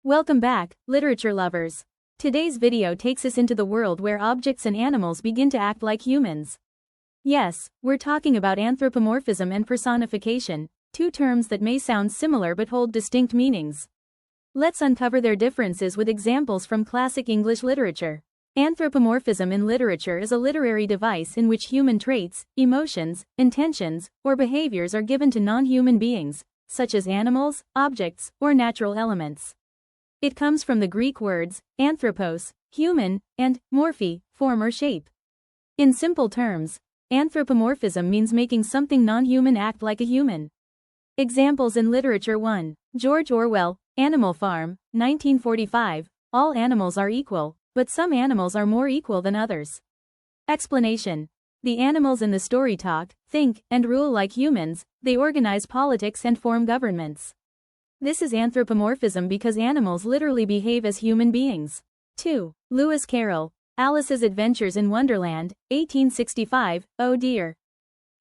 Welcome back, literature lovers. Today's video takes us into the world where objects and animals begin to act like humans. Yes, we're talking about anthropomorphism and personification, two terms that may sound similar but hold distinct meanings. Let's uncover their differences with examples from classic English literature. Anthropomorphism in literature is a literary device in which human traits, emotions, intentions, or behaviors are given to non-human beings, such as animals, objects, or natural elements. It comes from the Greek words, anthropos, human, and morphe, form or shape. In simple terms, anthropomorphism means making something non-human act like a human. Examples in literature 1. George Orwell, Animal Farm, 1945, all animals are equal, but some animals are more equal than others. Explanation. The animals in the story talk, think, and rule like humans, they organize politics and form governments. This is anthropomorphism because animals literally behave as human beings. 2. Lewis Carroll, Alice's Adventures in Wonderland, 1865, Oh dear.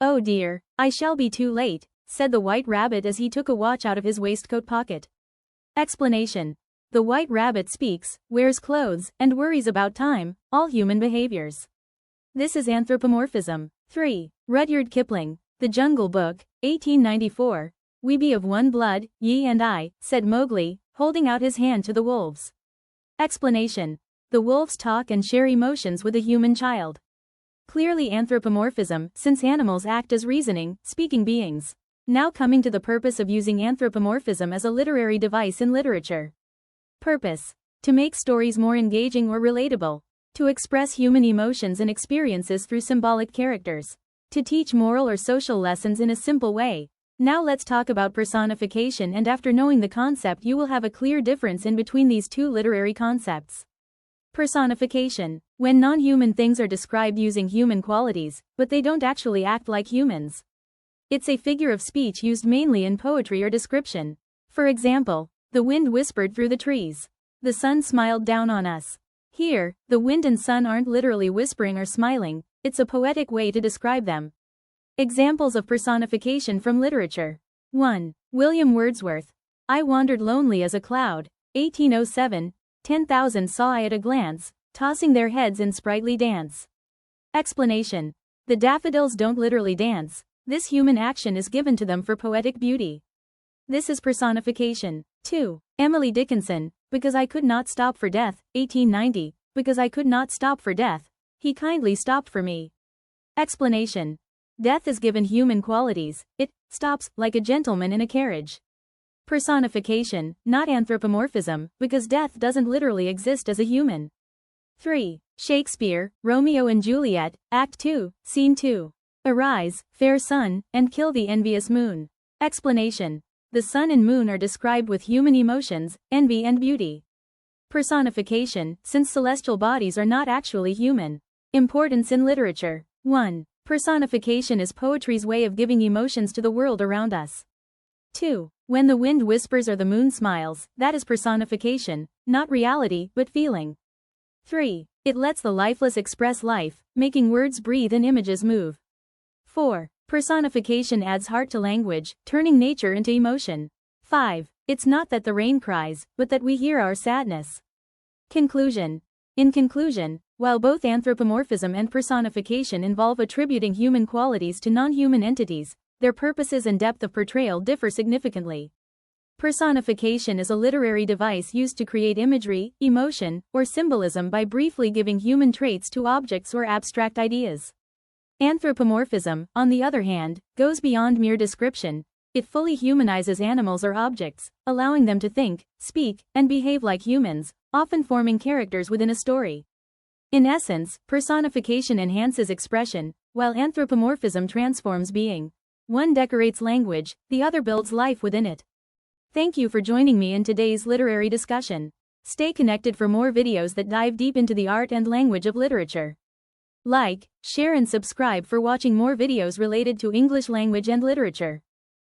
Oh dear, I shall be too late, said the White Rabbit as he took a watch out of his waistcoat pocket. Explanation. The White Rabbit speaks, wears clothes, and worries about time, all human behaviors. This is anthropomorphism. 3. Rudyard Kipling, The Jungle Book, 1894, We be of one blood, ye and I, said Mowgli, holding out his hand to the wolves. Explanation. The wolves talk and share emotions with a human child. Clearly anthropomorphism, since animals act as reasoning, speaking beings. Now coming to the purpose of using anthropomorphism as a literary device in literature. Purpose. To make stories more engaging or relatable. To express human emotions and experiences through symbolic characters. To teach moral or social lessons in a simple way. Now let's talk about personification, and after knowing the concept you will have a clear difference in between these two literary concepts. Personification. When non-human things are described using human qualities, but they don't actually act like humans. It's a figure of speech used mainly in poetry or description. For example, the wind whispered through the trees. The sun smiled down on us. Here, the wind and sun aren't literally whispering or smiling, it's a poetic way to describe them. Examples of personification from literature. 1. William Wordsworth. I wandered lonely as a cloud, 1807, 10,000 saw I at a glance, tossing their heads in sprightly dance. Explanation. The daffodils don't literally dance, this human action is given to them for poetic beauty. This is personification. 2. Emily Dickinson, Because I Could Not Stop for Death, 1890, Because I could not stop for death, he kindly stopped for me. Explanation. Death is given human qualities, it stops, like a gentleman in a carriage. Personification, not anthropomorphism, because death doesn't literally exist as a human. 3. Shakespeare, Romeo and Juliet, Act 2, Scene 2. Arise, fair sun, and kill the envious moon. Explanation. The sun and moon are described with human emotions, envy and beauty. Personification, since celestial bodies are not actually human. Importance in literature. 1. Personification is poetry's way of giving emotions to the world around us. 2. When the wind whispers or the moon smiles, that is personification, not reality, but feeling. 3. It lets the lifeless express life, making words breathe and images move. 4. Personification adds heart to language, turning nature into emotion. 5. It's not that the rain cries, but that we hear our sadness. Conclusion. In conclusion, while both anthropomorphism and personification involve attributing human qualities to non-human entities, their purposes and depth of portrayal differ significantly. Personification is a literary device used to create imagery, emotion, or symbolism by briefly giving human traits to objects or abstract ideas. Anthropomorphism, on the other hand, goes beyond mere description. It fully humanizes animals or objects, allowing them to think, speak, and behave like humans, often forming characters within a story. In essence, personification enhances expression, while anthropomorphism transforms being. One decorates language, the other builds life within it. Thank you for joining me in today's literary discussion. Stay connected for more videos that dive deep into the art and language of literature. Like, share and subscribe for watching more videos related to English language and literature.